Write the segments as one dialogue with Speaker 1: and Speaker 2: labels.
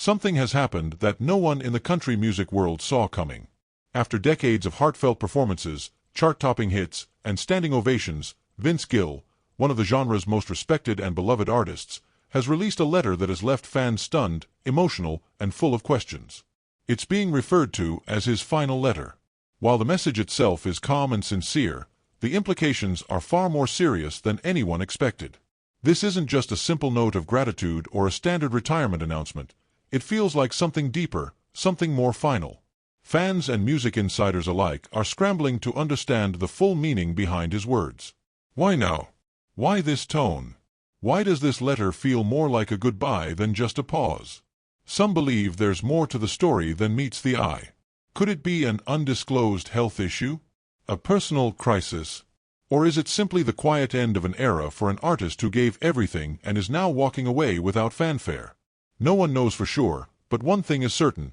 Speaker 1: Something has happened that no one in the country music world saw coming. After decades of heartfelt performances, chart-topping hits, and standing ovations, Vince Gill, one of the genre's most respected and beloved artists, has released a letter that has left fans stunned, emotional, and full of questions. It's being referred to as his final letter. While the message itself is calm and sincere, the implications are far more serious than anyone expected. This isn't just a simple note of gratitude or a standard retirement announcement. It feels like something deeper, something more final. Fans and music insiders alike are scrambling to understand the full meaning behind his words. Why now? Why this tone? Why does this letter feel more like a goodbye than just a pause? Some believe there's more to the story than meets the eye. Could it be an undisclosed health issue? A personal crisis? Or is it simply the quiet end of an era for an artist who gave everything and is now walking away without fanfare? No one knows for sure, but one thing is certain.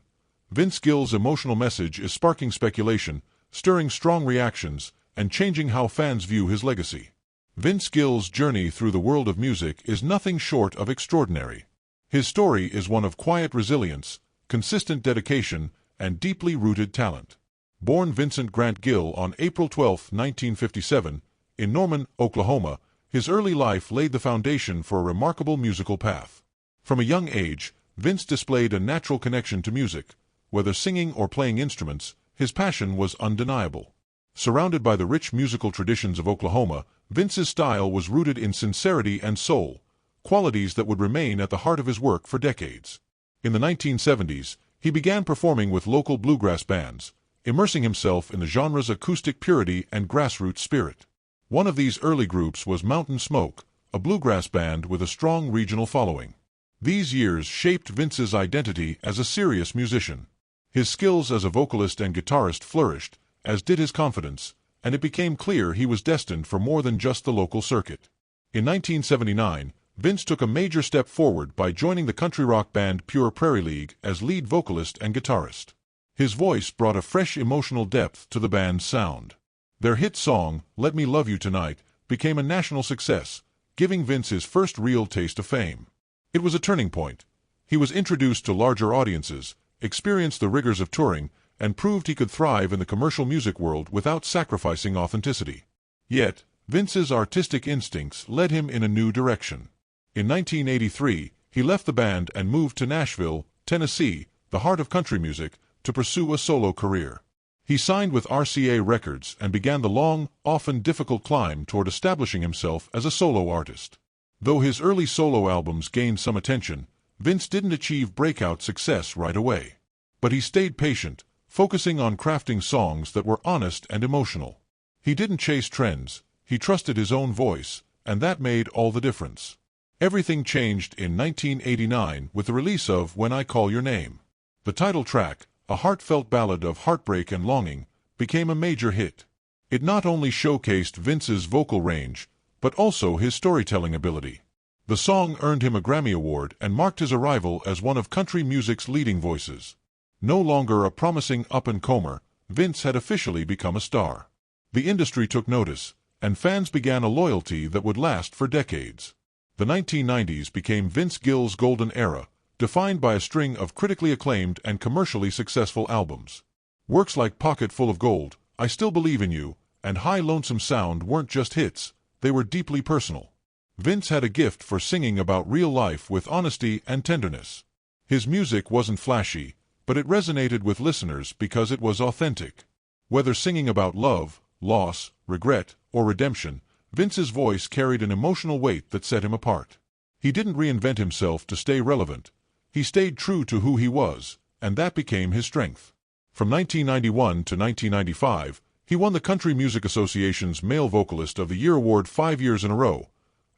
Speaker 1: Vince Gill's emotional message is sparking speculation, stirring strong reactions, and changing how fans view his legacy. Vince Gill's journey through the world of music is nothing short of extraordinary. His story is one of quiet resilience, consistent dedication, and deeply rooted talent. Born Vincent Grant Gill on April 12, 1957, in Norman, Oklahoma, his early life laid the foundation for a remarkable musical path. From a young age, Vince displayed a natural connection to music. Whether singing or playing instruments, his passion was undeniable. Surrounded by the rich musical traditions of Oklahoma, Vince's style was rooted in sincerity and soul, qualities that would remain at the heart of his work for decades. In the 1970s, he began performing with local bluegrass bands, immersing himself in the genre's acoustic purity and grassroots spirit. One of these early groups was Mountain Smoke, a bluegrass band with a strong regional following. These years shaped Vince's identity as a serious musician. His skills as a vocalist and guitarist flourished, as did his confidence, and it became clear he was destined for more than just the local circuit. In 1979, Vince took a major step forward by joining the country rock band Pure Prairie League as lead vocalist and guitarist. His voice brought a fresh emotional depth to the band's sound. Their hit song, Let Me Love You Tonight, became a national success, giving Vince his first real taste of fame. It was a turning point. He was introduced to larger audiences, experienced the rigors of touring, and proved he could thrive in the commercial music world without sacrificing authenticity. Yet, Vince's artistic instincts led him in a new direction. In 1983, he left the band and moved to Nashville, Tennessee, the heart of country music, to pursue a solo career. He signed with RCA Records and began the long, often difficult climb toward establishing himself as a solo artist. Though his early solo albums gained some attention, Vince didn't achieve breakout success right away. But he stayed patient, focusing on crafting songs that were honest and emotional. He didn't chase trends, he trusted his own voice, and that made all the difference. Everything changed in 1989 with the release of When I Call Your Name. The title track, a heartfelt ballad of heartbreak and longing, became a major hit. It not only showcased Vince's vocal range, but also his storytelling ability. The song earned him a Grammy Award and marked his arrival as one of country music's leading voices. No longer a promising up-and-comer, Vince had officially become a star. The industry took notice, and fans began a loyalty that would last for decades. The 1990s became Vince Gill's golden era, defined by a string of critically acclaimed and commercially successful albums. Works like Pocket Full of Gold, I Still Believe in You, and High Lonesome Sound weren't just hits, they were deeply personal. Vince had a gift for singing about real life with honesty and tenderness. His music wasn't flashy, but it resonated with listeners because it was authentic. Whether singing about love, loss, regret, or redemption, Vince's voice carried an emotional weight that set him apart. He didn't reinvent himself to stay relevant. He stayed true to who he was, and that became his strength. From 1991 to 1995, he won the Country Music Association's Male Vocalist of the Year award 5 years in a row,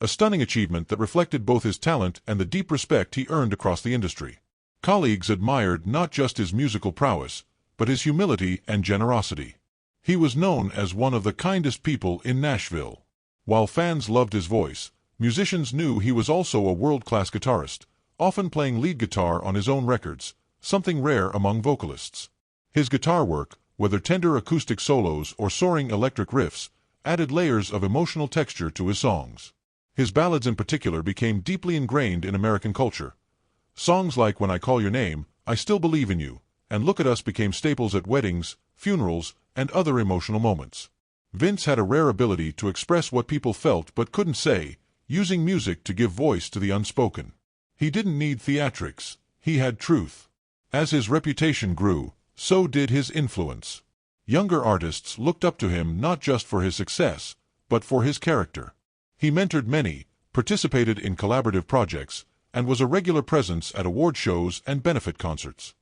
Speaker 1: a stunning achievement that reflected both his talent and the deep respect he earned across the industry. Colleagues admired not just his musical prowess, but his humility and generosity. He was known as one of the kindest people in Nashville. While fans loved his voice, musicians knew he was also a world-class guitarist, often playing lead guitar on his own records, something rare among vocalists. His guitar work, whether tender acoustic solos or soaring electric riffs, added layers of emotional texture to his songs. His ballads in particular became deeply ingrained in American culture. Songs like When I Call Your Name, I Still Believe in You, and Look at Us became staples at weddings, funerals, and other emotional moments. Vince had a rare ability to express what people felt but couldn't say, using music to give voice to the unspoken. He didn't need theatrics, he had truth. As his reputation grew, so did his influence. Younger artists looked up to him not just for his success, but for his character. He mentored many, participated in collaborative projects, and was a regular presence at award shows and benefit concerts.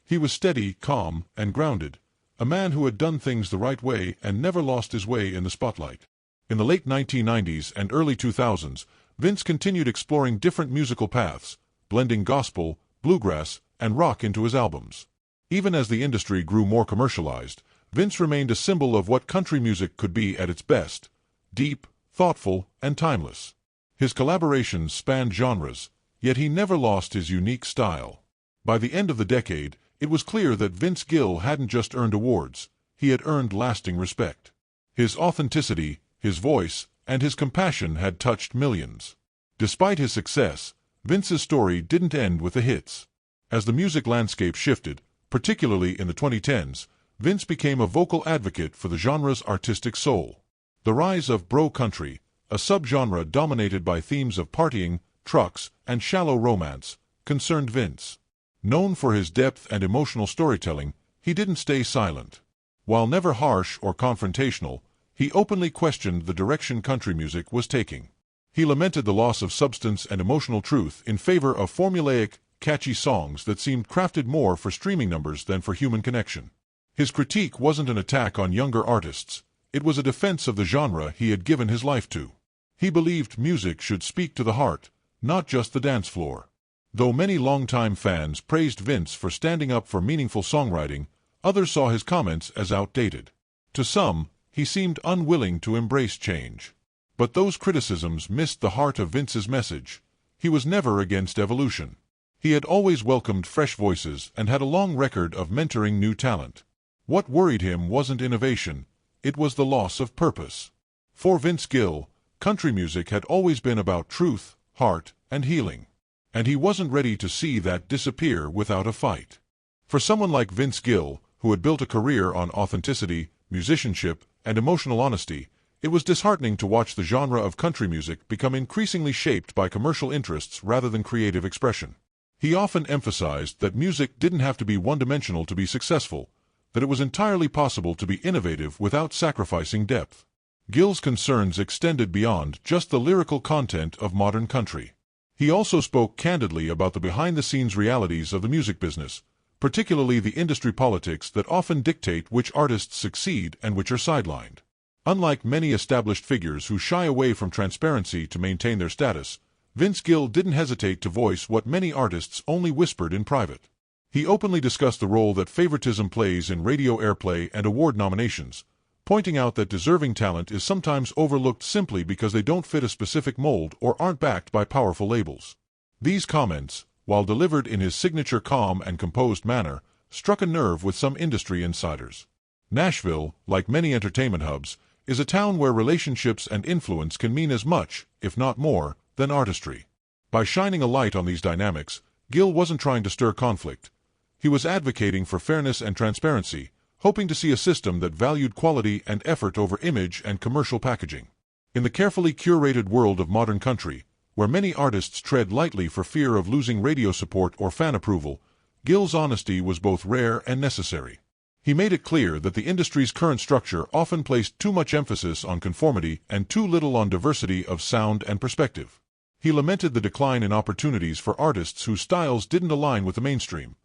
Speaker 1: He was steady, calm, and grounded, a man who had done things the right way and never lost his way in the spotlight. In the late 1990s and early 2000s, Vince continued exploring different musical paths, blending gospel, bluegrass, and rock into his albums. Even as the industry grew more commercialized, Vince remained a symbol of what country music could be at its best: deep, thoughtful, and timeless. His collaborations spanned genres, yet he never lost his unique style. By the end of the decade, it was clear that Vince Gill hadn't just earned awards, he had earned lasting respect. His authenticity, his voice, and his compassion had touched millions. Despite his success, Vince's story didn't end with the hits. As the music landscape shifted, particularly in the 2010s, Vince became a vocal advocate for the genre's artistic soul. The rise of bro country, a subgenre dominated by themes of partying, trucks, and shallow romance, concerned Vince. Known for his depth and emotional storytelling, he didn't stay silent. While never harsh or confrontational, he openly questioned the direction country music was taking. He lamented the loss of substance and emotional truth in favor of formulaic, catchy songs that seemed crafted more for streaming numbers than for human connection. His critique wasn't an attack on younger artists, it was a defense of the genre he had given his life to. He believed music should speak to the heart, not just the dance floor. Though many longtime fans praised Vince for standing up for meaningful songwriting, others saw his comments as outdated. To some, he seemed unwilling to embrace change. But those criticisms missed the heart of Vince's message. He was never against evolution. He had always welcomed fresh voices and had a long record of mentoring new talent. What worried him wasn't innovation, it was the loss of purpose. For Vince Gill, country music had always been about truth, heart, and healing. And he wasn't ready to see that disappear without a fight. For someone like Vince Gill, who had built a career on authenticity, musicianship, and emotional honesty, it was disheartening to watch the genre of country music become increasingly shaped by commercial interests rather than creative expression. He often emphasized that music didn't have to be one-dimensional to be successful, that it was entirely possible to be innovative without sacrificing depth. Gill's concerns extended beyond just the lyrical content of modern country. He also spoke candidly about the behind-the-scenes realities of the music business, particularly the industry politics that often dictate which artists succeed and which are sidelined. Unlike many established figures who shy away from transparency to maintain their status, Vince Gill didn't hesitate to voice what many artists only whispered in private. He openly discussed the role that favoritism plays in radio airplay and award nominations, pointing out that deserving talent is sometimes overlooked simply because they don't fit a specific mold or aren't backed by powerful labels. These comments, while delivered in his signature calm and composed manner, struck a nerve with some industry insiders. Nashville, like many entertainment hubs, is a town where relationships and influence can mean as much, if not more, than artistry. By shining a light on these dynamics, Gill wasn't trying to stir conflict. He was advocating for fairness and transparency, hoping to see a system that valued quality and effort over image and commercial packaging. In the carefully curated world of modern country, where many artists tread lightly for fear of losing radio support or fan approval, Gill's honesty was both rare and necessary. He made it clear that the industry's current structure often placed too much emphasis on conformity and too little on diversity of sound and perspective. He lamented the decline in opportunities for artists whose styles didn't align with the mainstream,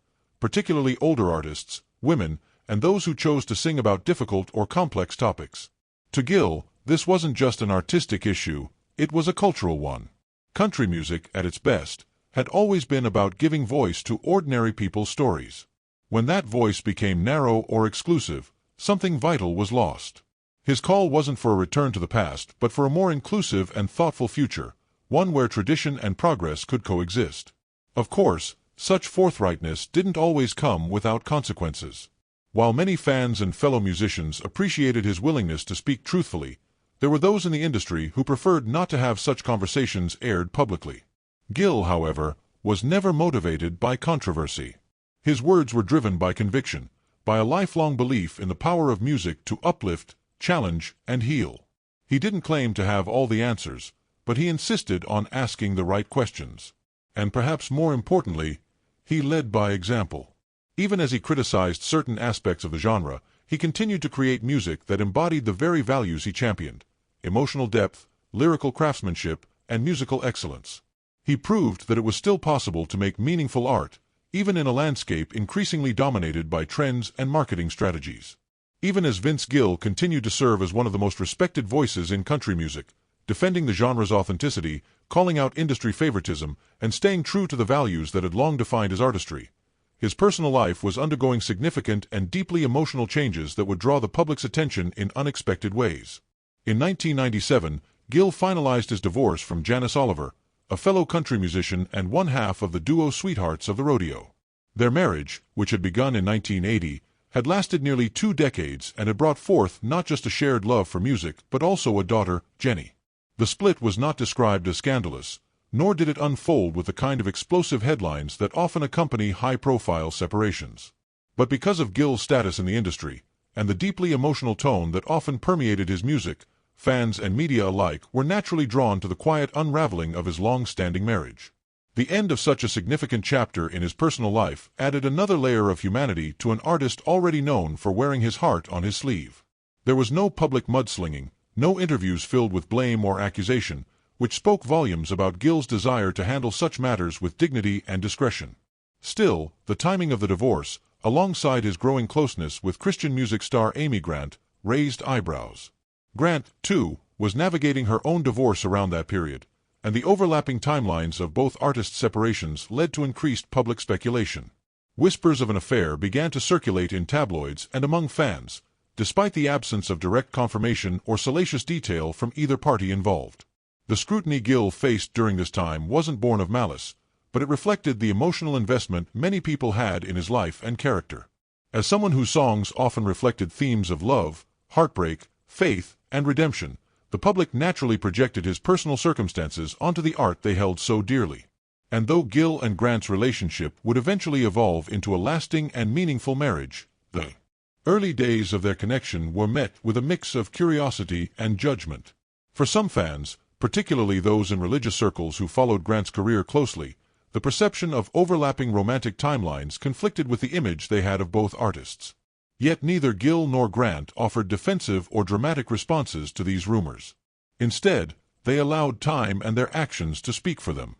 Speaker 1: particularly older artists, women, and those who chose to sing about difficult or complex topics. To Gill, this wasn't just an artistic issue, it was a cultural one. Country music, at its best, had always been about giving voice to ordinary people's stories. When that voice became narrow or exclusive, something vital was lost. His call wasn't for a return to the past, but for a more inclusive and thoughtful future, one where tradition and progress could coexist. Of course, such forthrightness didn't always come without consequences. While many fans and fellow musicians appreciated his willingness to speak truthfully, there were those in the industry who preferred not to have such conversations aired publicly. Gill, however, was never motivated by controversy. His words were driven by conviction, by a lifelong belief in the power of music to uplift, challenge, and heal. He didn't claim to have all the answers, but he insisted on asking the right questions. And perhaps more importantly, he led by example. Even as he criticized certain aspects of the genre, he continued to create music that embodied the very values he championed: emotional depth, lyrical craftsmanship, and musical excellence. He proved that it was still possible to make meaningful art, even in a landscape increasingly dominated by trends and marketing strategies. Even as Vince Gill continued to serve as one of the most respected voices in country music, defending the genre's authenticity, calling out industry favoritism, and staying true to the values that had long defined his artistry, his personal life was undergoing significant and deeply emotional changes that would draw the public's attention in unexpected ways. In 1997, Gill finalized his divorce from Janice Oliver, a fellow country musician and one half of the duo Sweethearts of the Rodeo. Their marriage, which had begun in 1980, had lasted nearly 2 decades and had brought forth not just a shared love for music but also a daughter, Jenny. The split was not described as scandalous, nor did it unfold with the kind of explosive headlines that often accompany high-profile separations. But because of Gill's status in the industry, and the deeply emotional tone that often permeated his music, fans and media alike were naturally drawn to the quiet unraveling of his long-standing marriage. The end of such a significant chapter in his personal life added another layer of humanity to an artist already known for wearing his heart on his sleeve. There was no public mudslinging, no interviews filled with blame or accusation, which spoke volumes about Gill's desire to handle such matters with dignity and discretion. Still, the timing of the divorce, alongside his growing closeness with Christian music star Amy Grant, raised eyebrows. Grant, too, was navigating her own divorce around that period, and the overlapping timelines of both artists' separations led to increased public speculation. Whispers of an affair began to circulate in tabloids and among fans, despite the absence of direct confirmation or salacious detail from either party involved. The scrutiny Gill faced during this time wasn't born of malice, but it reflected the emotional investment many people had in his life and character. As someone whose songs often reflected themes of love, heartbreak, faith, and redemption, the public naturally projected his personal circumstances onto the art they held so dearly. And though Gill and Grant's relationship would eventually evolve into a lasting and meaningful marriage, the early days of their connection were met with a mix of curiosity and judgment. For some fans, particularly those in religious circles who followed Grant's career closely, the perception of overlapping romantic timelines conflicted with the image they had of both artists. Yet neither Gill nor Grant offered defensive or dramatic responses to these rumors. Instead, they allowed time and their actions to speak for them.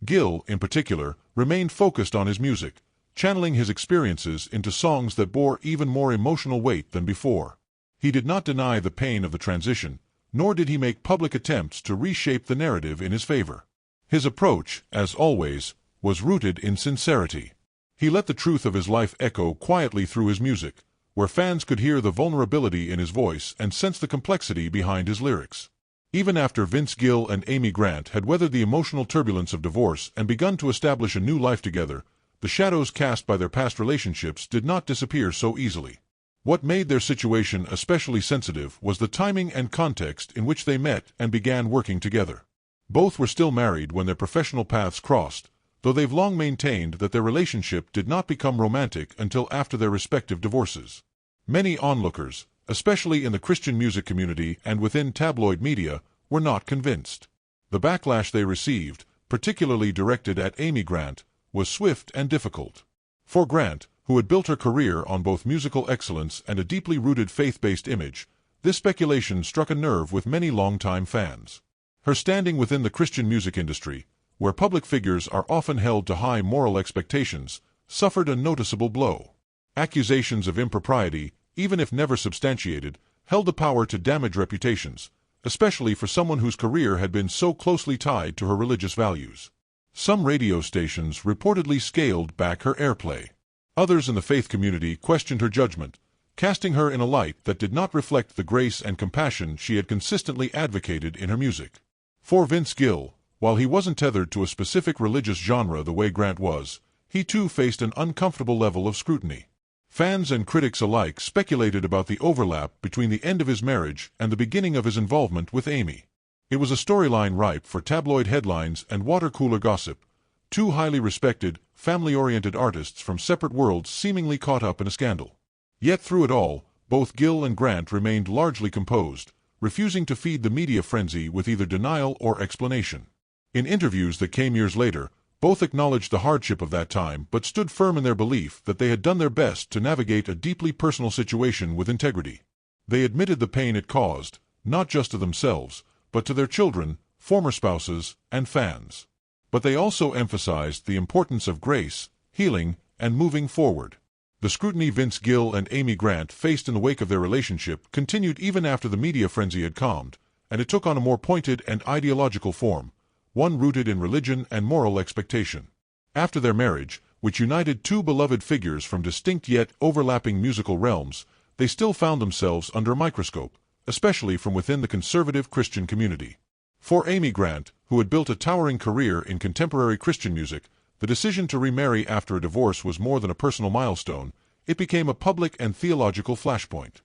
Speaker 1: Gill, in particular, remained focused on his music, channeling his experiences into songs that bore even more emotional weight than before. He did not deny the pain of the transition, nor did he make public attempts to reshape the narrative in his favor. His approach, as always, was rooted in sincerity. He let the truth of his life echo quietly through his music, where fans could hear the vulnerability in his voice and sense the complexity behind his lyrics. Even after Vince Gill and Amy Grant had weathered the emotional turbulence of divorce and begun to establish a new life together, the shadows cast by their past relationships did not disappear so easily. What made their situation especially sensitive was the timing and context in which they met and began working together. Both were still married when their professional paths crossed, though they've long maintained that their relationship did not become romantic until after their respective divorces. Many onlookers, especially in the Christian music community and within tabloid media, were not convinced. The backlash they received, particularly directed at Amy Grant, was swift and difficult. For Grant, who had built her career on both musical excellence and a deeply rooted faith-based image, this speculation struck a nerve with many longtime fans. Her standing within the Christian music industry, where public figures are often held to high moral expectations, suffered a noticeable blow. Accusations of impropriety, even if never substantiated, held the power to damage reputations, especially for someone whose career had been so closely tied to her religious values. Some radio stations reportedly scaled back her airplay. Others in the faith community questioned her judgment, casting her in a light that did not reflect the grace and compassion she had consistently advocated in her music. For Vince Gill, while he wasn't tethered to a specific religious genre the way Grant was, he too faced an uncomfortable level of scrutiny. Fans and critics alike speculated about the overlap between the end of his marriage and the beginning of his involvement with Amy. It was a storyline ripe for tabloid headlines and water-cooler gossip, two highly respected, family-oriented artists from separate worlds seemingly caught up in a scandal. Yet through it all, both Gill and Grant remained largely composed, refusing to feed the media frenzy with either denial or explanation. In interviews that came years later, both acknowledged the hardship of that time but stood firm in their belief that they had done their best to navigate a deeply personal situation with integrity. They admitted the pain it caused, not just to themselves, but to their children, former spouses, and fans. But they also emphasized the importance of grace, healing, and moving forward. The scrutiny Vince Gill and Amy Grant faced in the wake of their relationship continued even after the media frenzy had calmed, and it took on a more pointed and ideological form, one rooted in religion and moral expectation. After their marriage, which united two beloved figures from distinct yet overlapping musical realms, they still found themselves under a microscope, especially from within the conservative Christian community. For Amy Grant, who had built a towering career in contemporary Christian music, the decision to remarry after a divorce was more than a personal milestone, it became a public and theological flashpoint.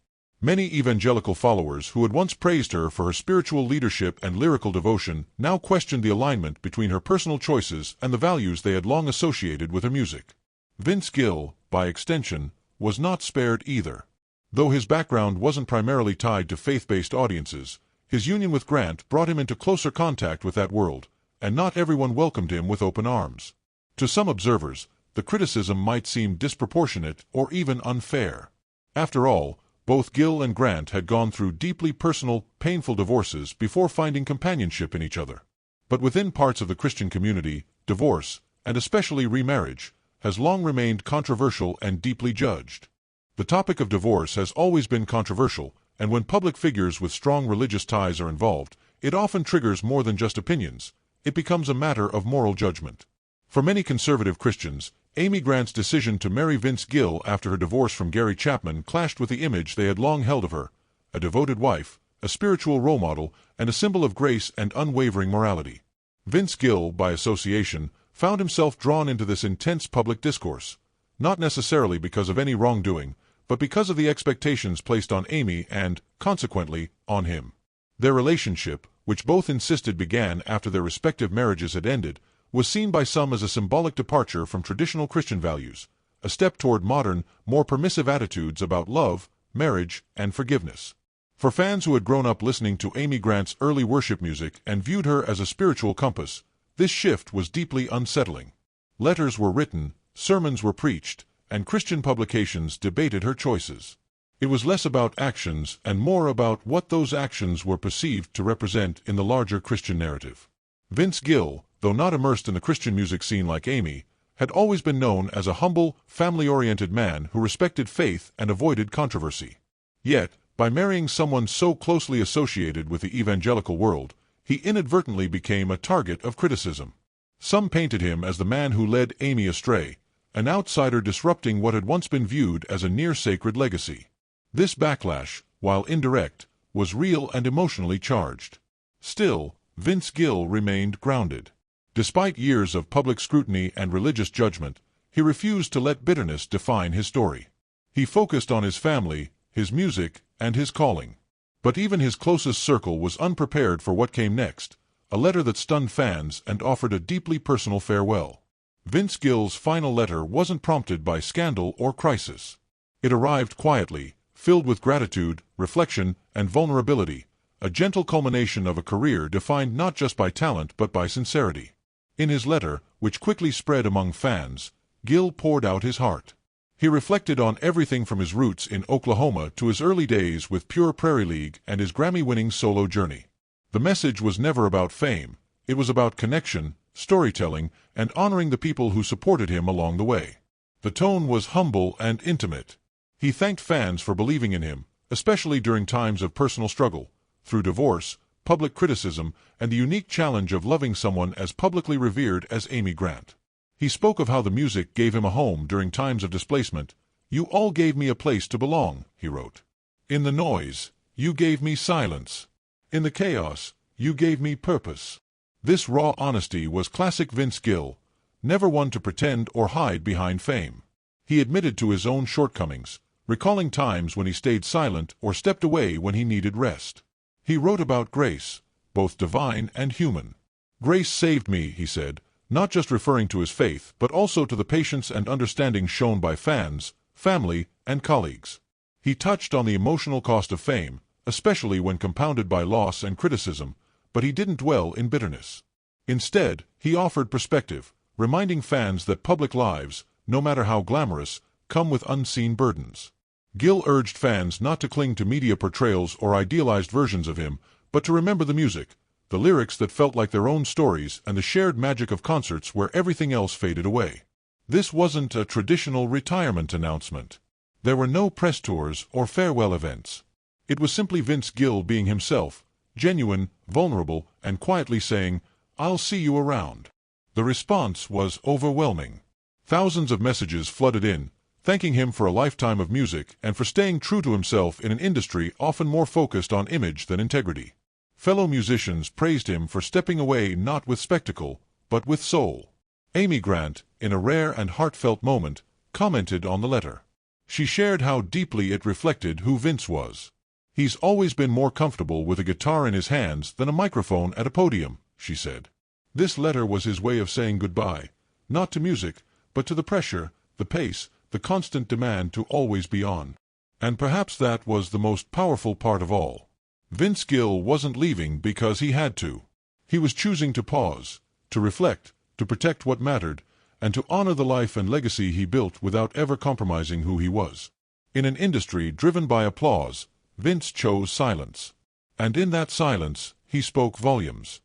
Speaker 1: Many evangelical followers who had once praised her for her spiritual leadership and lyrical devotion now questioned the alignment between her personal choices and the values they had long associated with her music. Vince Gill, by extension, was not spared either. Though his background wasn't primarily tied to faith-based audiences, his union with Grant brought him into closer contact with that world, and not everyone welcomed him with open arms. To some observers, the criticism might seem disproportionate or even unfair. After all, both Gill and Grant had gone through deeply personal, painful divorces before finding companionship in each other. But within parts of the Christian community, divorce, and especially remarriage, has long remained controversial and deeply judged. The topic of divorce has always been controversial, and when public figures with strong religious ties are involved, it often triggers more than just opinions. It becomes a matter of moral judgment. For many conservative Christians, Amy Grant's decision to marry Vince Gill after her divorce from Gary Chapman clashed with the image they had long held of her, a devoted wife, a spiritual role model, and a symbol of grace and unwavering morality. Vince Gill, by association, found himself drawn into this intense public discourse, not necessarily because of any wrongdoing, but because of the expectations placed on Amy and, consequently, on him. Their relationship, which both insisted began after their respective marriages had ended, was seen by some as a symbolic departure from traditional Christian values, a step toward modern, more permissive attitudes about love, marriage, and forgiveness. For fans who had grown up listening to Amy Grant's early worship music and viewed her as a spiritual compass, this shift was deeply unsettling. Letters were written, sermons were preached, and Christian publications debated her choices. It was less about actions and more about what those actions were perceived to represent in the larger Christian narrative. Vince Gill, though not immersed in the Christian music scene like Amy, had always been known as a humble, family-oriented man who respected faith and avoided controversy. Yet, by marrying someone so closely associated with the evangelical world, he inadvertently became a target of criticism. Some painted him as the man who led Amy astray, an outsider disrupting what had once been viewed as a near-sacred legacy. This backlash, while indirect, was real and emotionally charged. Still, Vince Gill remained grounded. Despite years of public scrutiny and religious judgment, he refused to let bitterness define his story. He focused on his family, his music, and his calling. But even his closest circle was unprepared for what came next, a letter that stunned fans and offered a deeply personal farewell. Vince Gill's final letter wasn't prompted by scandal or crisis. It arrived quietly, filled with gratitude, reflection, and vulnerability, a gentle culmination of a career defined not just by talent but by sincerity. In his letter, which quickly spread among fans, Gill poured out his heart. He reflected on everything from his roots in Oklahoma to his early days with Pure Prairie League and his Grammy-winning solo journey. The message was never about fame. It was about connection, storytelling, and honoring the people who supported him along the way. The tone was humble and intimate. He thanked fans for believing in him, especially during times of personal struggle, through divorce, public criticism, and the unique challenge of loving someone as publicly revered as Amy Grant. He spoke of how the music gave him a home during times of displacement. "You all gave me a place to belong," he wrote. "In the noise, you gave me silence. In the chaos, you gave me purpose." This raw honesty was classic Vince Gill, never one to pretend or hide behind fame. He admitted to his own shortcomings, recalling times when he stayed silent or stepped away when he needed rest. He wrote about grace, both divine and human. "Grace saved me," he said, not just referring to his faith but also to the patience and understanding shown by fans, family, and colleagues. He touched on the emotional cost of fame, especially when compounded by loss and criticism, but he didn't dwell in bitterness. Instead, he offered perspective, reminding fans that public lives, no matter how glamorous, come with unseen burdens. Gill urged fans not to cling to media portrayals or idealized versions of him, but to remember the music, the lyrics that felt like their own stories, and the shared magic of concerts where everything else faded away. This wasn't a traditional retirement announcement. There were no press tours or farewell events. It was simply Vince Gill being himself, genuine, vulnerable, and quietly saying, "I'll see you around." The response was overwhelming. Thousands of messages flooded in, thanking him for a lifetime of music and for staying true to himself in an industry often more focused on image than integrity. Fellow musicians praised him for stepping away not with spectacle, but with soul. Amy Grant, in a rare and heartfelt moment, commented on the letter. She shared how deeply it reflected who Vince was. "He's always been more comfortable with a guitar in his hands than a microphone at a podium," she said. This letter was his way of saying goodbye, not to music, but to the pressure, the pace, the constant demand to always be on. And perhaps that was the most powerful part of all. Vince Gill wasn't leaving because he had to. He was choosing to pause, to reflect, to protect what mattered, and to honor the life and legacy he built without ever compromising who he was. In an industry driven by applause, Vince chose silence. And in that silence, he spoke volumes.